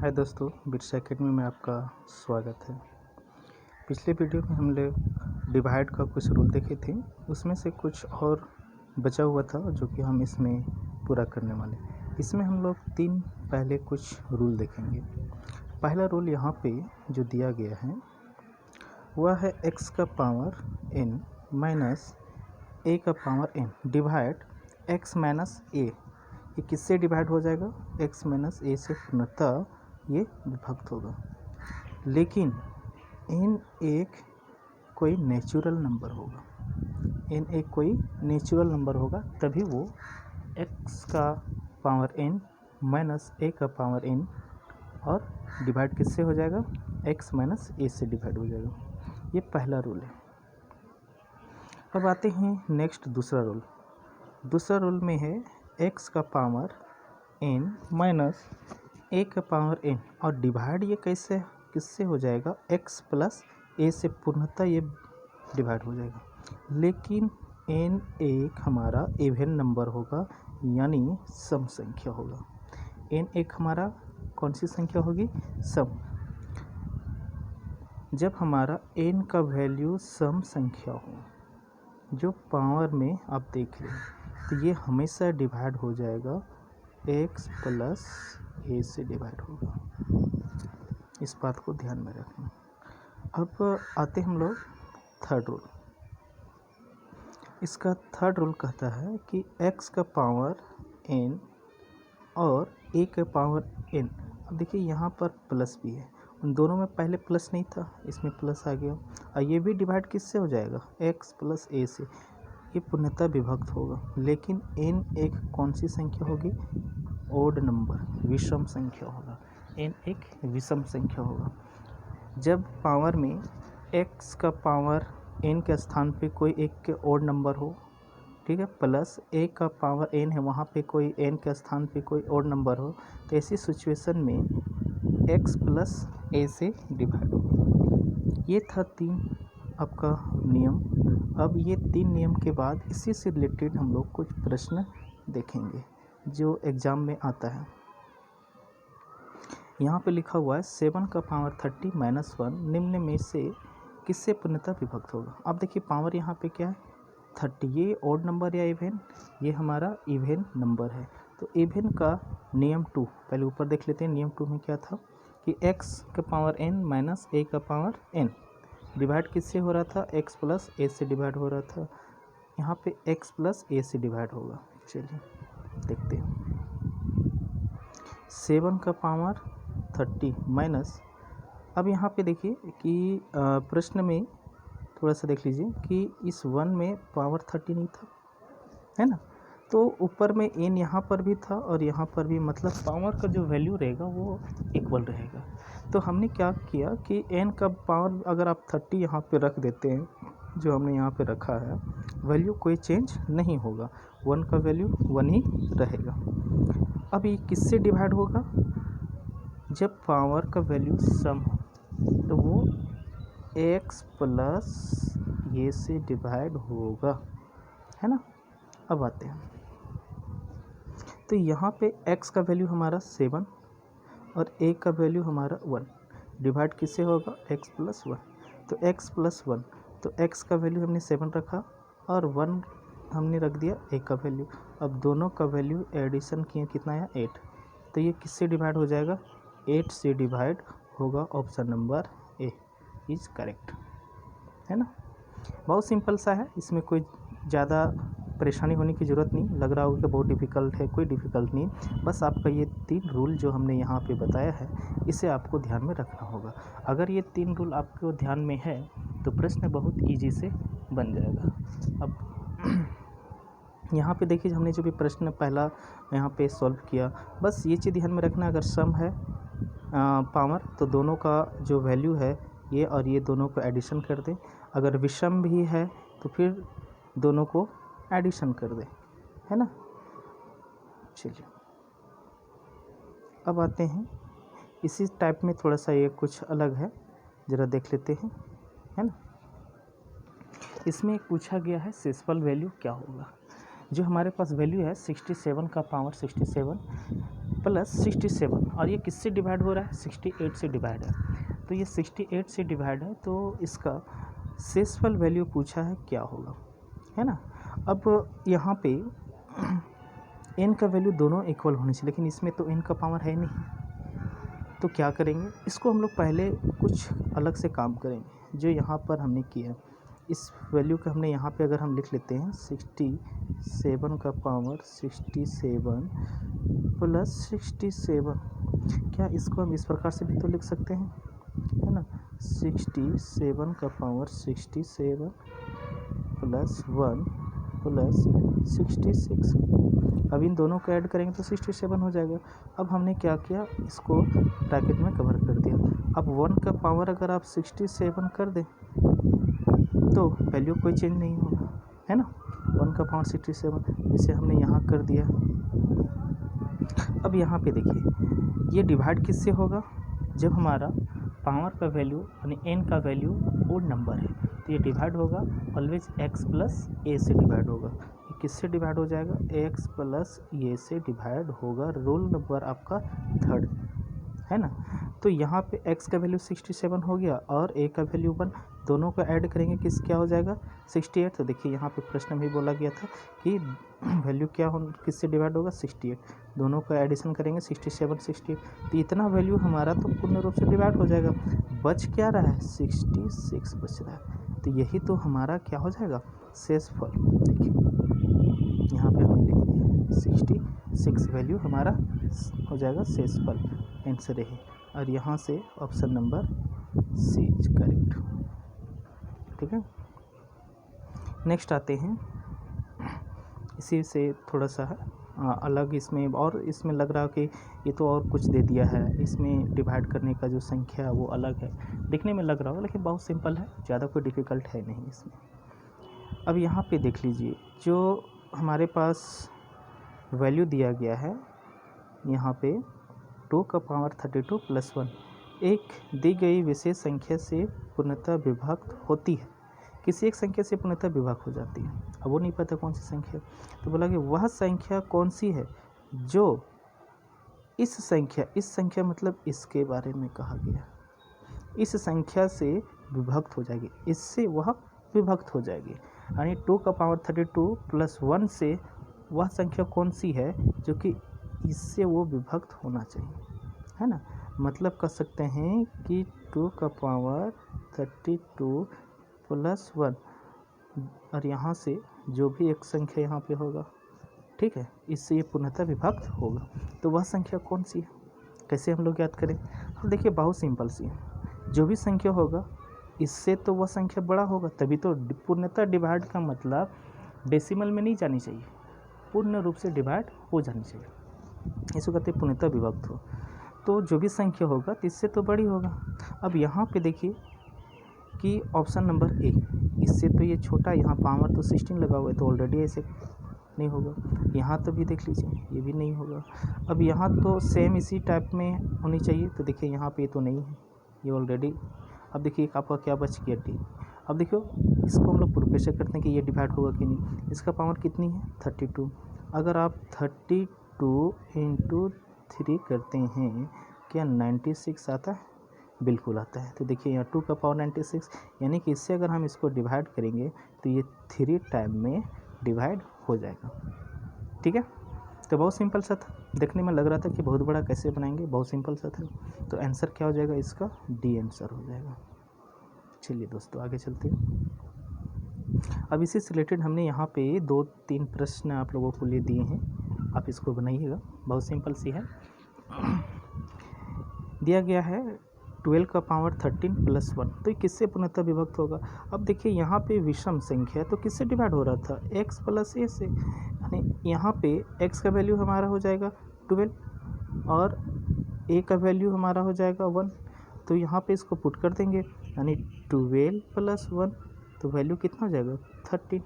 हाय दोस्तों, बिरसा एकेडमी में आपका स्वागत है। पिछले वीडियो में हम लोग डिवाइड का कुछ रूल देखे थे, उसमें से कुछ और बचा हुआ था जो कि हम इसमें पूरा करने वाले। इसमें हम लोग पहले कुछ रूल देखेंगे। पहला रूल यहाँ पे जो दिया गया है वह है x का पावर n माइनस a का power n divide x minus a। ये किससे डिवाइड हो जाएगा? x माइनस a से पूर्णतः ये विभक्त होगा, लेकिन n एक कोई नेचुरल नंबर होगा। n एक कोई नेचुरल नंबर होगा, तभी वो x का पावर n माइनस a का पावर n और डिवाइड किससे हो जाएगा? x माइनस a से डिवाइड हो जाएगा। ये पहला रूल है। अब आते हैं नेक्स्ट दूसरा रूल। दूसरा रूल में है x का पावर n माइनस a का पावर n और डिवाइड ये किससे हो जाएगा? x प्लस a से पूर्णतः ये डिवाइड हो जाएगा, लेकिन n एक हमारा इवन नंबर होगा, यानी सम संख्या होगा। n एक हमारा कौन सी संख्या होगी? सम। जब हमारा n का वैल्यू सम संख्या हो, जो पावर में आप देख रहे हैं, तो ये हमेशा डिवाइड हो जाएगा x प्लस a से डिवाइड होगा। इस बात को ध्यान में रखना। अब आते हम लोग थर्ड रूल। इसका थर्ड रूल कहता है कि x का पावर n और a का पावर n। अब देखिए यहाँ पर प्लस भी है, उन दोनों में पहले प्लस नहीं था, इसमें प्लस आ गया। और ये भी डिवाइड किससे हो जाएगा? x प्लस a से। ये पूर्णतः विभक्त होगा, लेकिन n एक कौन सी संख्या होगी? ओड नंबर, विषम संख्या होगा। n एक विषम संख्या होगा। जब पावर में x का पावर n के स्थान पे कोई एक के ओड नंबर हो, ठीक है, प्लस a का पावर n है, वहाँ पे कोई n के स्थान पे कोई ओड नंबर हो, तो ऐसी सिचुएशन में x प्लस a से डिवाइड होगा। ये था 3 आपका नियम। अब ये 3 नियम के बाद इसी से रिलेटेड हम लोग कुछ प्रश्न देखेंगे जो एग्ज़ाम में आता है। यहाँ पे लिखा हुआ है 7 का पावर 30 माइनस 1 निम्न में से किससे पूर्णतः विभक्त होगा? अब देखिए पावर यहाँ पे क्या है? 30। ये ओड नंबर या इवन? ये हमारा इवन नंबर है। तो इवन का नियम 2 पहले ऊपर देख लेते हैं। नियम 2 में क्या था कि x का पावर n माइनस a का पावर n डिवाइड किससे हो रहा था? x प्लस a से डिवाइड हो रहा था। यहाँ पे x प्लस a से डिवाइड होगा। चलिए देखते हैं। 7 का पावर 30 माइनस, अब यहाँ पे देखिए कि प्रश्न में थोड़ा सा देख लीजिए कि इस 1 में पावर 30 नहीं था, है ना? तो ऊपर में n यहाँ पर भी था और यहाँ पर भी, मतलब पावर का जो वैल्यू रहेगा वो इक्वल रहेगा। तो हमने क्या किया कि n का पावर अगर आप 30 यहाँ पे रख देते हैं, जो हमने यहाँ पे रखा है, वैल्यू कोई चेंज नहीं होगा, 1 का वैल्यू 1 ही रहेगा। अब ये किससे डिवाइड होगा? जब पावर का वैल्यू सम हो, तो वो x प्लस ये से डिवाइड होगा, है ना? अब आते हैं, तो यहाँ पे x का वैल्यू हमारा 7 और a का वैल्यू हमारा 1, डिवाइड किससे होगा? x plus 1। तो x प्लस 1, तो x का वैल्यू हमने 7 रखा और 1 हमने रख दिया a का वैल्यू। अब दोनों का वैल्यू एडिशन किए, कितना आया? 8। तो ये किससे डिवाइड हो जाएगा? 8 से डिवाइड होगा। Option number A is correct, है ना? बहुत सिंपल सा है, इसमें कोई ज़्यादा परेशानी होने की ज़रूरत नहीं। लग रहा होगा कि बहुत डिफ़िकल्ट है, कोई डिफ़िकल्ट नहीं। बस आपका ये 3 रूल जो हमने यहाँ पे बताया है, इसे आपको ध्यान में रखना होगा। अगर ये 3 रूल आपको ध्यान में है तो प्रश्न बहुत ईजी से बन जाएगा। अब यहाँ पे देखिए, हमने जो भी प्रश्न पहला यहाँ पे सॉल्व किया, बस ये चीज़ ध्यान में रखना, अगर सम है पावर, तो दोनों का जो वैल्यू है ये और ये दोनों को एडिशन कर दें। अगर विषम भी है तो फिर दोनों को एडिशन कर दें, है ना? चलिए अब आते हैं, इसी टाइप में थोड़ा सा ये कुछ अलग है, ज़रा देख लेते हैं, है ना? इसमें पूछा गया है शेषफल वैल्यू क्या होगा। जो हमारे पास वैल्यू है 67 का पावर 67, प्लस 67, और ये किससे डिवाइड हो रहा है? 68 से डिवाइड है। तो ये 68 से डिवाइड है, तो इसका शेषफल वैल्यू पूछा है क्या होगा, है ना। अब यहाँ पे n का वैल्यू दोनों इक्वल होने चाहिए, लेकिन इसमें तो n का पावर है नहीं, तो क्या करेंगे, इसको हम लोग पहले कुछ अलग से काम करेंगे। जो यहाँ पर हमने किया, इस वैल्यू का हमने यहाँ पे अगर हम लिख लेते हैं 67 का पावर 67 प्लस 67, क्या इसको हम इस प्रकार से भी तो लिख सकते हैं, है ना। 67 का पावर 67 प्लस 1 प्लस 66। अब इन दोनों को ऐड करेंगे तो 67 हो जाएगा। अब हमने क्या किया, इसको ब्रैकेट में कवर कर दिया। अब 1 का पावर अगर आप 67 कर दें तो वैल्यू कोई चेंज नहीं होगा, है ना। 1 का पावर 67, इसे हमने यहाँ कर दिया। अब यहाँ पे देखिए, ये डिवाइड किससे होगा, जब हमारा पावर का वैल्यू यानी n का वैल्यू ओड नंबर है, तो ये डिवाइड होगा ऑलवेज x प्लस a से डिवाइड होगा। ये किससे डिवाइड हो जाएगा, x प्लस a से डिवाइड होगा। रोल नंबर आपका 3rd, है ना। तो यहाँ पे x का वैल्यू 67 हो गया और a का वैल्यू 1, दोनों को ऐड करेंगे किस क्या हो जाएगा 68। तो देखिए यहाँ पे प्रश्न में बोला गया था कि वैल्यू क्या हो किससे डिवाइड होगा 68, दोनों का एडिशन करेंगे 67 68, तो इतना वैल्यू हमारा तो पूर्ण रूप से डिवाइड हो जाएगा। बच क्या रहा है 66 बच रहा है, तो यही तो हमारा क्या हो जाएगा शेषफल। देखिए यहाँ पे हमने लिख दिया 66 वैल्यू हमारा हो जाएगा शेषफल, आंसर है। और यहाँ से option number C is correct, ठीक है। नेक्स्ट आते हैं, इसी से थोड़ा सा अलग इसमें, और इसमें लग रहा है कि ये तो और कुछ दे दिया है, इसमें डिवाइड करने का जो संख्या है वो अलग है, दिखने में लग रहा होगा लेकिन बहुत सिंपल है, ज़्यादा कोई डिफ़िकल्ट है नहीं इसमें। अब यहाँ पे देख लीजिए, जो हमारे पास वैल्यू दिया गया है यहाँ पे 2 का पावर 32 प्लस 1 एक दी गई विशेष संख्या से पूर्णतः विभक्त होती है, किसी एक संख्या से पूर्णतः विभक्त हो जाती है। अब वो नहीं पता कौन सी संख्या, तो बोला कि वह संख्या कौन सी है जो इस संख्या मतलब इसके बारे में कहा गया, इस संख्या से विभक्त हो जाएगी, इससे वह विभक्त हो जाएगी। यानी 2 का पावर 32 प्लस 1 से वह संख्या कौन सी है जो कि इससे वो विभक्त होना चाहिए, है ना। मतलब कर सकते हैं कि 2 का पावर 32 प्लस 1 और यहाँ से जो भी एक संख्या यहाँ पे होगा, ठीक है, इससे ये पूर्णतः विभक्त होगा। तो वह संख्या कौन सी है, कैसे हम लोग याद करें। अब देखिए बहुत सिंपल सी है, जो भी संख्या होगा इससे तो वह संख्या बड़ा होगा, तभी तो पूर्णतः डिवाइड का मतलब डेसिमल में नहीं जानी चाहिए, पूर्ण रूप से डिवाइड हो जानी चाहिए, इसको कहते हैं पूर्णतः विभक्त हो। तो जो भी संख्या होगा इससे तो बड़ी होगा। अब यहाँ पे देखिए कि ऑप्शन नंबर ए, इससे तो ये छोटा, यहाँ पावर तो 16 लगा हुआ है तो ऑलरेडी ऐसे नहीं होगा। यहाँ तो भी देख लीजिए ये भी नहीं होगा। अब यहाँ तो सेम इसी टाइप में होनी चाहिए, तो देखिए यहाँ पे तो नहीं है, ये ऑलरेडी। अब देखिए आपका क्या बच गया डी। अब देखो इसको हम लोग प्रूफ कैसे करते हैं कि ये डिवाइड होगा कि नहीं। इसका पावर कितनी है 32, अगर आप 32 इंटू 3 करते हैं क्या 96 आता है, बिल्कुल आता है। तो देखिए यहाँ 2 का पावर 96, यानी कि इससे अगर हम इसको डिवाइड करेंगे तो ये 3 टाइम में डिवाइड हो जाएगा, ठीक है। तो बहुत सिंपल सा था, देखने में लग रहा था कि बहुत बड़ा कैसे बनाएंगे, बहुत सिंपल सा था। तो आंसर क्या हो जाएगा इसका, डी आंसर हो जाएगा। चलिए दोस्तों आगे चलते हैं। अब इसी से रिलेटेड हमने यहाँ पे 2-3 प्रश्न आप लोगों को लिए दिए हैं, आप इसको बनाइएगा, बहुत सिंपल सी है। दिया गया है 12 का पावर 13 प्लस 1, तो ये किससे पूर्णतः विभक्त होगा। अब देखिए यहाँ पे विषम संख्या है तो किससे डिवाइड हो रहा था, x प्लस a से, यानी यहाँ पे x का वैल्यू हमारा हो जाएगा 12 और a का वैल्यू हमारा हो जाएगा 1, तो यहाँ पे इसको पुट कर देंगे, यानी 12 प्लस 1, तो वैल्यू कितना हो जाएगा 13।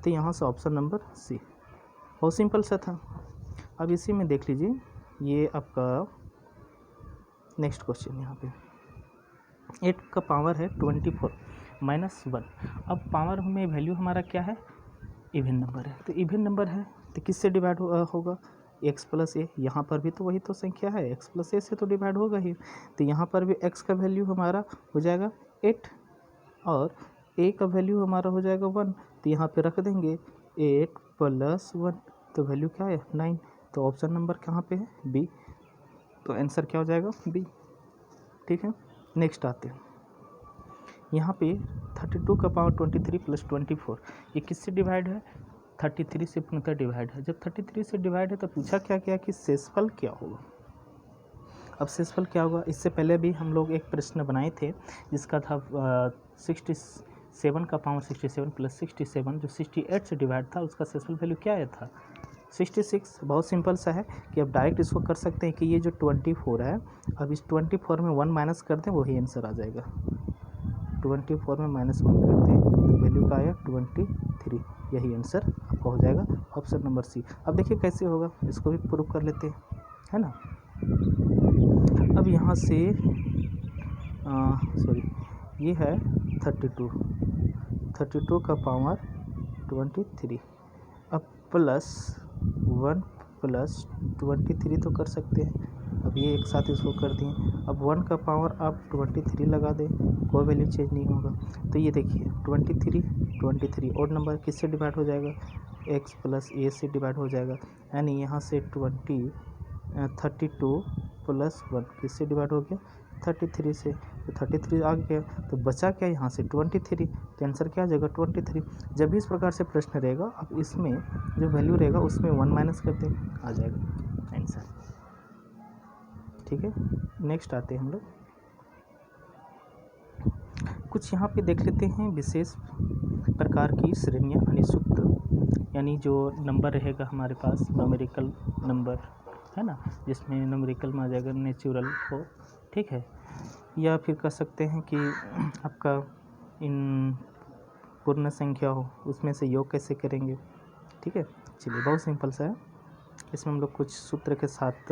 तो यहाँ से ऑप्शन नंबर सी, बहुत सिंपल सा था। अब इसी में देख लीजिए, ये आपका नेक्स्ट क्वेश्चन यहाँ पे 8 का पावर है 24 माइनस 1। अब पावर में वैल्यू हमारा क्या है, इवन नंबर है, तो इवन नंबर है तो किससे डिवाइड होगा, एक्स प्लस ए, यहाँ पर भी तो वही तो संख्या है, एक्स प्लस ए से तो डिवाइड होगा ही, तो यहाँ पर भी एक्स का वैल्यू हमारा हो जाएगा 8 और ए का वैल्यू हमारा हो जाएगा 1, तो यहाँ पे रख देंगे 8 + 1, तो वैल्यू क्या है 9, तो ऑप्शन नंबर कहाँ पे है बी, तो आंसर क्या हो जाएगा बी। ठीक है, नेक्स्ट आते हैं यहाँ पे 32 का पावर 23 + 24, ये किससे डिवाइड है 33 से पूर्णतः डिवाइड है। जब 33 से डिवाइड है तो पूछा क्या क्या कि शेषफल क्या होगा। अब शेषफल क्या होगा, इससे पहले भी हम लोग एक प्रश्न बनाए थे जिसका था 67 का पावर 67 + 67 जो 68 से डिवाइड था, उसका शेषफल वैल्यू क्या आया था 66। बहुत सिंपल सा है कि अब डायरेक्ट इसको कर सकते हैं कि ये जो 24 है, अब इस 24 में 1 माइनस कर दें वही आंसर आ जाएगा। 24 में -1 करते हैं तो वैल्यू का आया 23, यही आंसर आपका हो जाएगा ऑप्शन नंबर सी। अब देखिए कैसे होगा, इसको भी प्रूव कर लेते हैं, है ना। अब यहाँ से सॉरी ये है 32 का पावर 23, अब +1 + 23 तो कर सकते हैं, अब ये एक साथ इसको कर दिए, अब 1 का पावर आप 23 लगा दें, कोई वैल्यू चेंज नहीं होगा। तो ये देखिए 23 और नंबर किससे डिवाइड हो जाएगा, x + a से डिवाइड हो जाएगा, यानी यहाँ से 32 + 1 किससे डिवाइड हो गया 33 से, तो 33 आ गया, तो बचा क्या यहाँ से 23, तो आंसर क्या आ जाएगा 23। जब भी इस प्रकार से प्रश्न रहेगा, अब इसमें जो वैल्यू रहेगा उसमें 1 माइनस कर दें, आ जाएगा आंसर। ठीक है, नेक्स्ट आते हैं हम लोग कुछ यहाँ पे देख लेते हैं विशेष प्रकार की श्रेणियाँ यानी सूत्र, यानी जो नंबर रहेगा हमारे पास न्यूमेरिकल नंबर, है ना, जिसमें न्यूमेरिकल में आ जाएगा नेचुरल हो, ठीक है, या फिर कह सकते हैं कि आपका इन पूर्ण संख्या हो, उसमें से योग कैसे करेंगे। ठीक है, चलिए बहुत सिंपल सा है, इसमें हम लोग कुछ सूत्र के साथ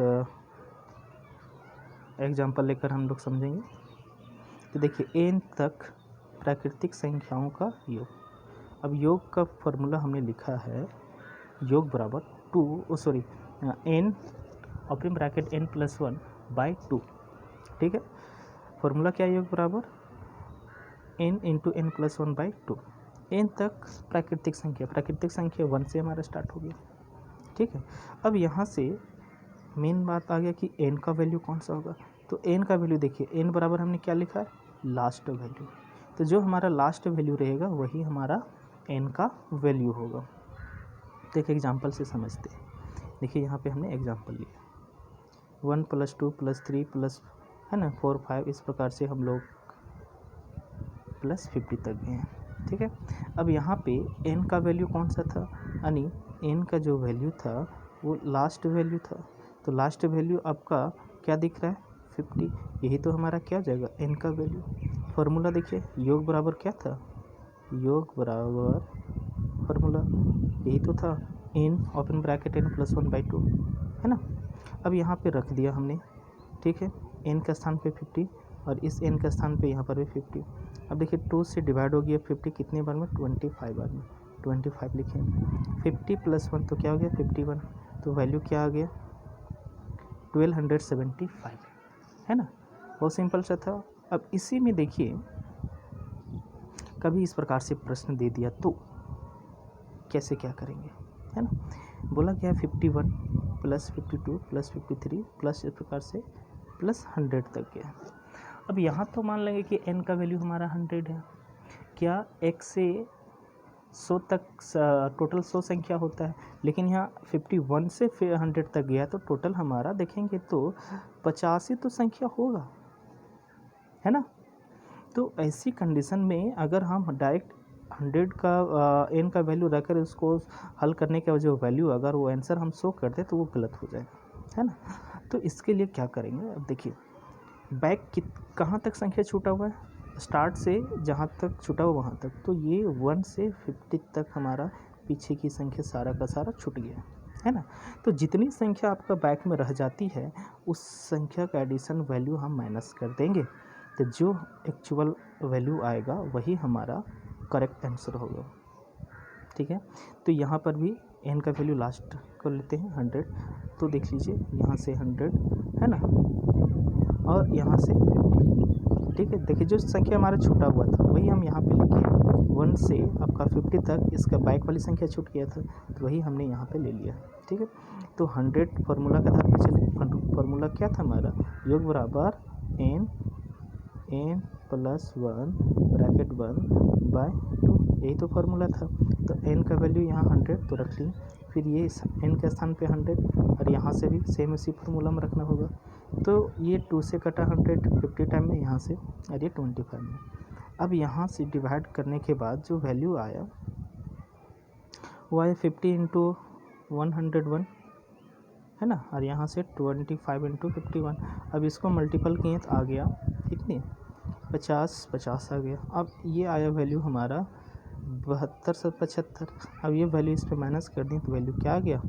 एग्जाम्पल लेकर हम लोग समझेंगे। तो देखिए n तक प्राकृतिक संख्याओं का योग, अब योग का फॉर्मूला हमने लिखा है योग बराबर n ओपन ब्रैकेट n + 1/2। ठीक है, फॉर्मूला क्या है योग बराबर n × n + 1/2। n तक प्राकृतिक संख्या 1 से हमारा स्टार्ट हो गया। ठीक है, अब यहाँ से मेन बात आ गया कि n का वैल्यू कौन सा होगा, तो n का वैल्यू देखिए n बराबर हमने क्या लिखा है लास्ट वैल्यू, तो जो हमारा लास्ट वैल्यू रहेगा वही हमारा n का वैल्यू होगा। तो एक एग्जांपल से समझते हैं, देखिए यहाँ पे हमने एग्जांपल लिया 1 + 2 + 3 प्लस है ना 4 5, इस प्रकार से हम लोग +50 तक गए हैं। ठीक है, अब यहाँ पे n का वैल्यू कौन सा था, यानी n का जो वैल्यू था वो लास्ट वैल्यू था, तो लास्ट वैल्यू आपका क्या दिख रहा है 50, यही तो हमारा क्या हो जाएगा n का वैल्यू। फार्मूला देखिए योग बराबर क्या था, योग बराबर फार्मूला यही तो था n ओपन ब्रैकेट n + 1/2, है ना। अब यहाँ पे रख दिया हमने, ठीक है, n के स्थान पे 50 और इस n के स्थान पे यहाँ पर भी 50। अब देखिए 2 से डिवाइड हो गया 50 कितने बार में 25 बार में, 25 लिखें, 50 + 1 तो क्या हो गया 51, तो वैल्यू क्या आ गया 1275, है ना, बहुत सिंपल सा था। अब इसी में देखिए कभी इस प्रकार से प्रश्न दे दिया तो कैसे क्या करेंगे, है ना, बोला गया 51 + 52 + 53 प्लस इस प्रकार से +100 तक गया। अब यहाँ तो मान लेंगे कि n का वैल्यू हमारा 100 है, क्या 1 से 100 तक टोटल 100 संख्या होता है, लेकिन यहाँ 51 से 100 तक गया तो टोटल हमारा देखेंगे तो 85 तो संख्या होगा, है ना। तो ऐसी कंडीशन में अगर हम डायरेक्ट 100 का n का वैल्यू रखकर उसको हल करने का जो वैल्यू अगर वो आंसर हम शो कर दे तो वो गलत हो जाएगा, है ना। तो इसके लिए क्या करेंगे, अब देखिए बैक कहाँ तक संख्या छूटा हुआ है, स्टार्ट से जहाँ तक छूटा हुआ वहाँ तक, तो ये 1 से 50 तक हमारा पीछे की संख्या सारा का सारा छूट गया, है ना। तो जितनी संख्या आपका बैक में रह जाती है उस संख्या का एडिशन वैल्यू हम माइनस कर देंगे, तो जो एक्चुअल वैल्यू आएगा वही हमारा करेक्ट आंसर होगा। ठीक है, तो यहाँ पर भी एन का वैल्यू लास्ट कर लेते हैं 100, तो देख लीजिए यहाँ से 100 है ना, और यहाँ से 50, ठीक है। देखिए जो संख्या हमारा छूटा हुआ था वही हम यहाँ पे लिखे, 1 से आपका 50 तक इसका बैक वाली संख्या छूट गया था, तो वही हमने यहाँ पे ले लिया, ठीक है। तो 100 फार्मूला के आधार पर चले, फार्मूला क्या था हमारा, योग बराबर n + 1 ब्रैकेट 1/2, यही तो फार्मूला था। तो n का वैल्यू यहाँ 100 तो रख ली, फिर ये n के स्थान पे 100, और यहाँ से भी सेम इसी फार्मूला में रखना होगा। तो ये 2 से कटा 100 50 टाइम में यहाँ से, और ये 25 में। अब यहाँ से डिवाइड करने के बाद जो वैल्यू आया वो आया 50 × 101 है ना, और यहाँ से 25 × 51। अब इसको मल्टीपल किए तो आ गया कितनी, 50 आ गया। अब ये आया वैल्यू हमारा 7275। अब ये वैल्यू इस पर माइनस कर दी तो वैल्यू क्या आ गया,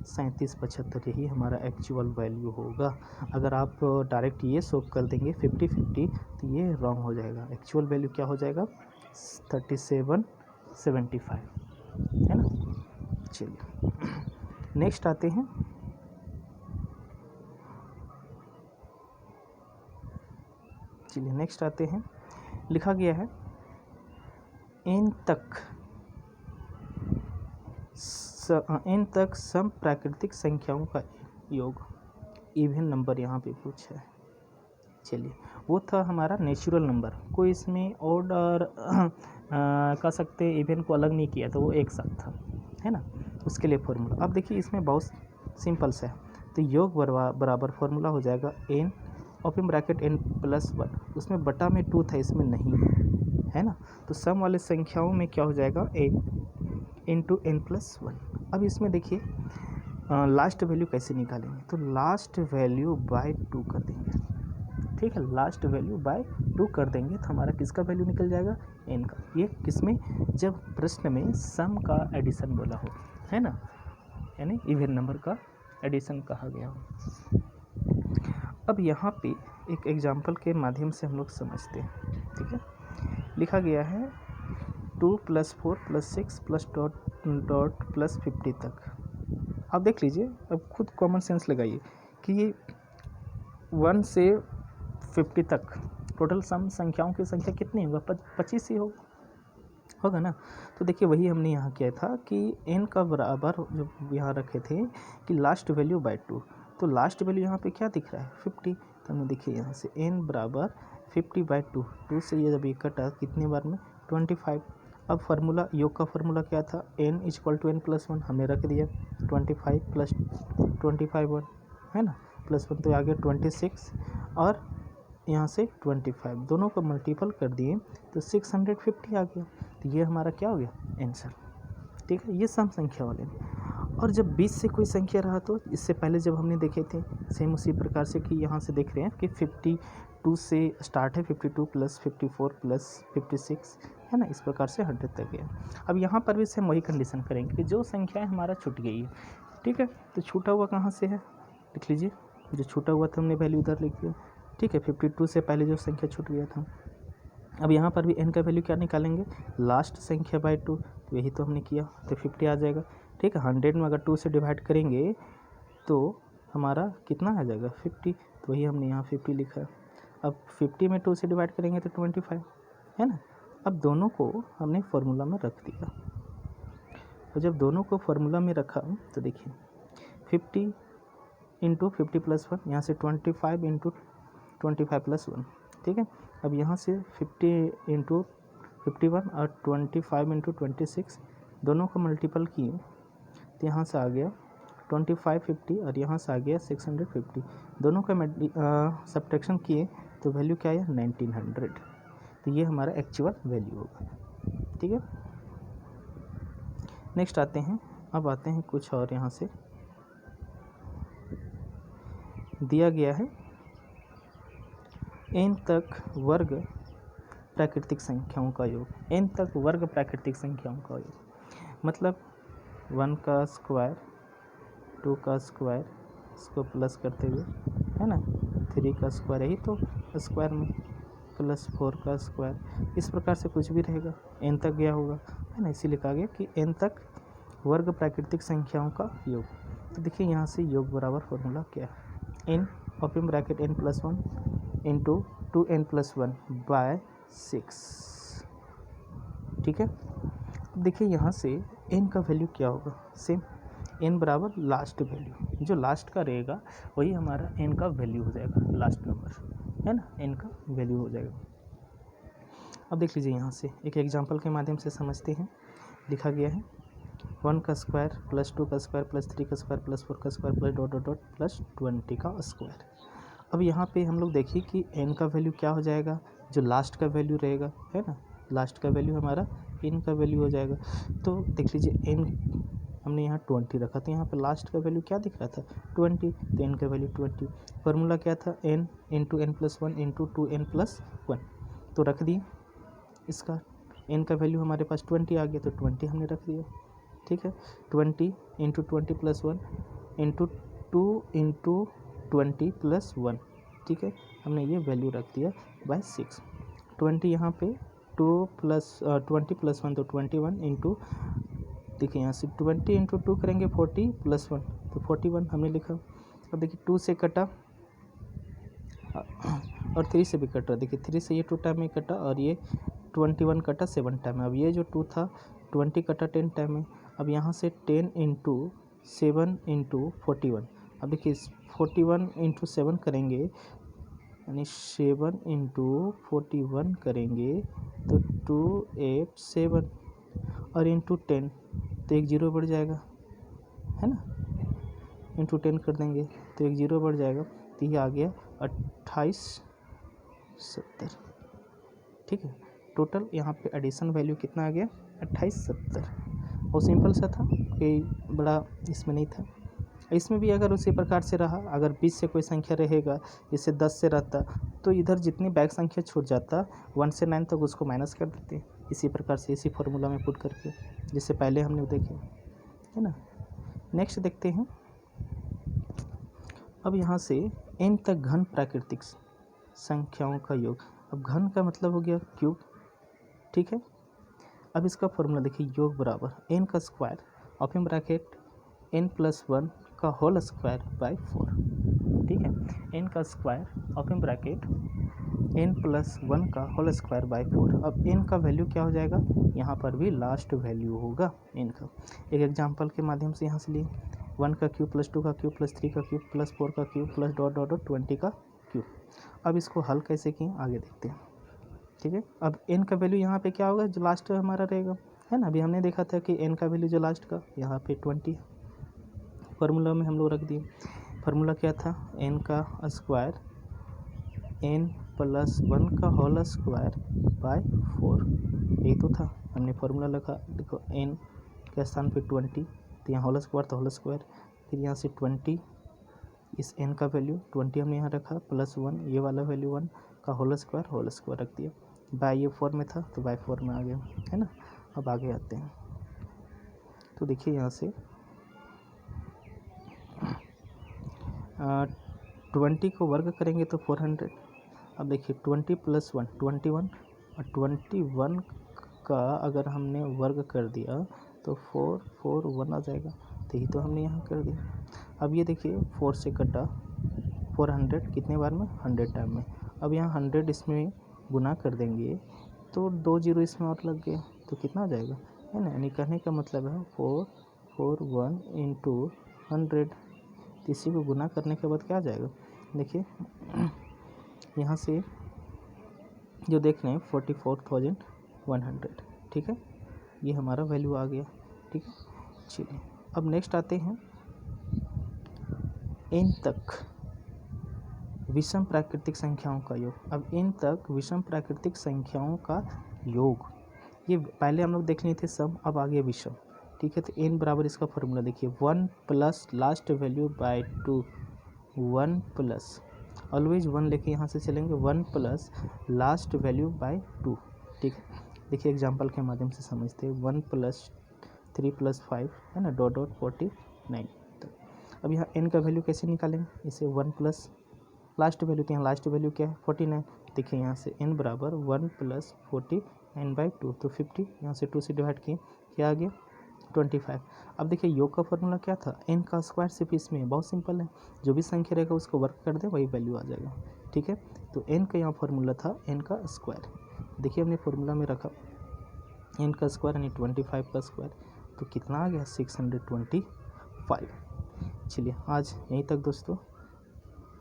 3775। यही हमारा एक्चुअल वैल्यू होगा। अगर आप डायरेक्ट ये शो कर देंगे 50-50 तो ये रॉन्ग हो जाएगा। एक्चुअल वैल्यू क्या हो जाएगा, 3775 है ना। चलिए नेक्स्ट आते हैं, लिखा गया है n तक सम प्राकृतिक संख्याओं का योग, इवन नंबर यहाँ पे पूछा है। चलिए वो था हमारा नेचुरल नंबर, कोई इसमें ऑड और कह सकते इवन को अलग नहीं किया, तो वो एक साथ था है ना, उसके लिए फॉर्मूला। अब देखिए इसमें बहुत सिंपल सा है, तो योग बराबर फॉर्मूला हो जाएगा n ओपन ब्रैकेट n + 1, उसमें बटा में 2 था, इसमें नहीं है ना, तो सम वाले संख्याओं में क्या हो जाएगा n × n + 1। अब इसमें देखिए लास्ट वैल्यू कैसे निकालेंगे, तो लास्ट वैल्यू बाय 2 कर देंगे, ठीक है। लास्ट वैल्यू बाय 2 कर देंगे तो हमारा किसका वैल्यू निकल जाएगा, n का। ये किसमें, जब प्रश्न में सम का एडिशन बोला हो, है ना, यानी इवन नंबर का एडिशन कहा गया हो। अब यहाँ पे एक एग्जाम्पल के माध्यम से हम लोग समझते हैं, ठीक है। लिखा गया है 2 + 4 + 6 + ... +50 तक। आप देख लीजिए, अब खुद कॉमन सेंस लगाइए कि ये 1 से 50 तक टोटल सम संख्याओं की संख्या कितनी होगा, 25 ही होगा ना। तो देखिए वही हमने यहाँ किया था कि n का बराबर जो यहाँ रखे थे कि लास्ट वैल्यू बाय 2, तो लास्ट वैल्यू यहाँ पे क्या दिख रहा है 50, तो हमने देखिए यहाँ से n बराबर 50/2, 2 से ये जब ये कटा कितने बार में 25। अब फार्मूला, योग का फार्मूला क्या था, n = n + 1 हमने रख दिया, 25 + 25 है ना, +1 तो आ गया 26, और यहाँ से 25 दोनों को मल्टीपल कर दिए तो 650 आ गया। तो ये हमारा क्या हो गया आंसर, ठीक है। ये सम संख्या वाले। और जब 20 से कोई संख्या रहा तो इससे पहले जब हमने देखे थे सेम उसी प्रकार से कि यहाँ से देख रहे हैं कि 52 से स्टार्ट है, 52 + 54 + 56 है ना, इस प्रकार से 100 तक है। अब यहाँ पर भी सेम वही कंडीशन करेंगे कि जो संख्या हमारा छूट गई है, ठीक है, तो छूटा हुआ कहाँ से है, लिख लीजिए, जो छूटा हुआ था हमने वैल्यू उधर लिख दिया, ठीक है। 52 से पहले जो संख्या छूट गया था। अब यहाँ पर भी n का वैल्यू क्या निकालेंगे, लास्ट संख्या बाय 2, तो यही तो हमने किया, तो 50 आ जाएगा, ठीक है। 100 में अगर 2 से डिवाइड करेंगे तो हमारा कितना आ जाएगा 50, तो वही हमने यहाँ 50 लिखा। अब 50 में 2 से डिवाइड करेंगे तो 25 है ना। अब दोनों को हमने फार्मूला में रख दिया, तो जब दोनों को फार्मूला में रखा तो देखिए 50 × 50 + 1, यहाँ से 25 × 25 + 1, ठीक है। अब यहाँ से 50 × 51 और 25 × 26 दोनों को मल्टीपल किए तो यहाँ से आ गया 25 50 और यहाँ से आ गया 650, दोनों का सब्ट्रैक्शन किए तो वैल्यू क्या आया 1900। तो ये हमारा एक्चुअल वैल्यू होगा, ठीक है। नेक्स्ट आते हैं, अब आते हैं कुछ और। यहाँ से दिया गया है n तक वर्ग प्राकृतिक संख्याओं का योग, n तक वर्ग प्राकृतिक संख्याओं का योग, मतलब 1 का स्क्वायर, 2 का स्क्वायर, इसको प्लस करते हुए है ना, 3 का स्क्वायर, यही तो स्क्वायर में प्लस 4 का स्क्वायर, इस प्रकार से कुछ भी रहेगा, n तक गया होगा है ना, इसीलिए कहा गया कि n तक वर्ग प्राकृतिक संख्याओं का योग। तो देखिए यहाँ से योग बराबर फॉर्मूला क्या है, n open bracket n+1 into 2n+1 by 6। ठीक है, अब देखिए यहाँ से n का वैल्यू क्या होगा, सेम n बराबर लास्ट वैल्यू, जो लास्ट का रहेगा वही हमारा n का वैल्यू हो जाएगा, लास्ट नंबर है ना, n का वैल्यू हो जाएगा। अब देख लीजिए यहाँ से एक एग्जांपल के माध्यम से समझते हैं। लिखा गया है 1 का स्क्वायर प्लस 2 का स्क्वायर प्लस 3 का स्क्वायर प्लस 4 का square plus dot dot dot plus 20 का स्क्वायर। अब यहाँ पे हम लोग देखिए कि n का वैल्यू क्या हो जाएगा, जो लास्ट का वैल्यू रहेगा है ना, लास्ट का वैल्यू हमारा n का वैल्यू हो जाएगा। तो देख लीजिए n हमने यहाँ 20 रखा, तो यहाँ पे लास्ट का वैल्यू क्या दिख रहा था 20, तो n का वैल्यू 20। फार्मूला क्या था n into n+1 into 2n+1, तो रख दिए इसका n का वैल्यू हमारे पास 20 आ गया, तो 20 हमने रख दिया। ठीक है, 20 इंटू 20+1 इंटू 2 इंटू 20+1, ठीक है, हमने ये वैल्यू रख दिया बाय 6। 20 यहाँ पे 2 प्लस 20+1 तो 21 इंटू, देखिए यहाँ से 20 इंटू 2 करेंगे 40+1 तो 41 हमने लिखा। अब देखिए 2 से कटा और 3 से भी कट रहा, देखिए 3 से ये 2 टाइम में कटा और ये 21 कटा 7 टाइम में। अब ये जो 2 था 20 कटा 10 टाइम में। अब यहाँ से 10 इंटू 7 इंटू 41, अब देखिए 41 इंटू 7 करेंगे यानी 7 इंटू 41 करेंगे तो 287 और इंटू 10 तो एक जीरो बढ़ जाएगा है ना, इंटू 10 कर देंगे तो एक जीरो बढ़ जाएगा, तो ये आ गया 2870। ठीक है, टोटल यहाँ पे एडिशन वैल्यू कितना आ गया 2870। और सिंपल सा था, कोई बड़ा इसमें नहीं था। इसमें भी अगर उसी प्रकार से रहा, अगर 20 से कोई संख्या रहेगा, जैसे 10 से रहता तो इधर जितनी बैक संख्या छूट जाता 1 से 9 तक उसको माइनस कर देते, इसी प्रकार से इसी फॉर्मूला में पुट करके, जिससे पहले हमने देखे है ना। नेक्स्ट देखते हैं, अब यहाँ से n तक घन प्राकृतिक संख्याओं का योग। अब घन का मतलब हो गया क्यूब, ठीक है। अब इसका फॉर्मूला देखिए, योग बराबर n का स्क्वायर ओपन ब्रैकेट n+1 का होल स्क्वायर बाय 4, ठीक है, n का स्क्वायर ओपन ब्रैकेट n+1 का होल स्क्वायर बाय 4। अब n का वैल्यू क्या हो जाएगा, यहाँ पर भी लास्ट वैल्यू होगा n का। एक एग्जांपल के माध्यम से यहाँ से लिए 1 का क्यूब प्लस 2 का क्यूब प्लस 3 का क्यूब प्लस 4 का cube plus dot dot dot 20 का क्यूब। अब इसको हल कैसे किए आगे देखते हैं, ठीक है। अब n का वैल्यू यहाँ पे क्या होगा, जो लास्ट हमारा रहेगा है ना, अभी हमने देखा था कि n का वैल्यू जो लास्ट का यहाँ पे 20 फार्मूला में हम लोग रख दिए। फार्मूला क्या था, n का स्क्वायर n+1 का होल स्क्वायर बाय 4, यही तो था, हमने फार्मूला लिखा। देखो n के स्थान पे 20, तो यहाँ होल स्क्वायर तो होल स्क्वायर, फिर यहाँ से 20 इस n का वैल्यू 20 हमने यहाँ रखा +1 ये वाला वैल्यू 1 का होल स्क्वायर रख दिया, बाय ये 4 में था तो बाय 4 में आ गया है ना। अब आगे आते हैं, तो देखिए यहाँ से 20 को वर्ग करेंगे तो 400। अब देखिए 20 + 1 21 और 21 का अगर हमने वर्ग कर दिया तो 441 आ जाएगा, तो यही तो हमने यहाँ कर दिया। अब ये देखिए 4 से कटा 400 कितने बार में 100 टाइम में। अब यहाँ 100 इसमें गुना कर देंगे तो 2 जीरो इसमें और लग गया, तो कितना आ जाएगा है ना, यानी कहने का मतलब है 441 इंटू 100, इसी को गुना करने के बाद क्या आ जाएगा, देखिए यहाँ से जो देख रहे हैं 44,100, ठीक है, ये हमारा वैल्यू आ गया, ठीक है। चलिए अब नेक्स्ट आते हैं n तक विषम प्राकृतिक संख्याओं का योग। अब n तक विषम प्राकृतिक संख्याओं का योग, ये पहले हम लोग देख लिए थे सब, अब आ गया विषम, ठीक है। तो n बराबर इसका फॉर्मूला देखिए 1 plus last value by 2, 1 plus always 1 लेके यहाँ से चलेंगे 1 प्लस लास्ट वैल्यू बाय 2, ठीक है। देखिए एग्जांपल के माध्यम से समझते हैं, 1 + 3 + 5 है ना डॉट डॉट 49। तो अब यहाँ n का वैल्यू कैसे निकालेंगे, इसे 1 प्लस लास्ट वैल्यू, तो यहाँ लास्ट वैल्यू क्या है 49, देखिए यहाँ से n बराबर 1 + 49/2, तो 50 यहाँ से 2 से डिवाइड किए क्या आ गया 25। अब देखिए योग का फॉर्मूला क्या था, n का स्क्वायर सिर्फ इसमें है, बहुत सिंपल है, जो भी संख्या रहेगा उसको वर्क कर दे वही वैल्यू आ जाएगा, ठीक है। तो n का यहाँ फॉर्मूला था n का स्क्वायर, देखिए हमने फॉर्मूला में रखा n का स्क्वायर यानी 25 का स्क्वायर, तो कितना आ गया 625। चलिए आज यहीं तक दोस्तों,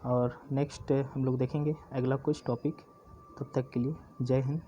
और नेक्स्ट हम लोग देखेंगे अगला कुछ टॉपिक, तब तक के लिए जय हिंद।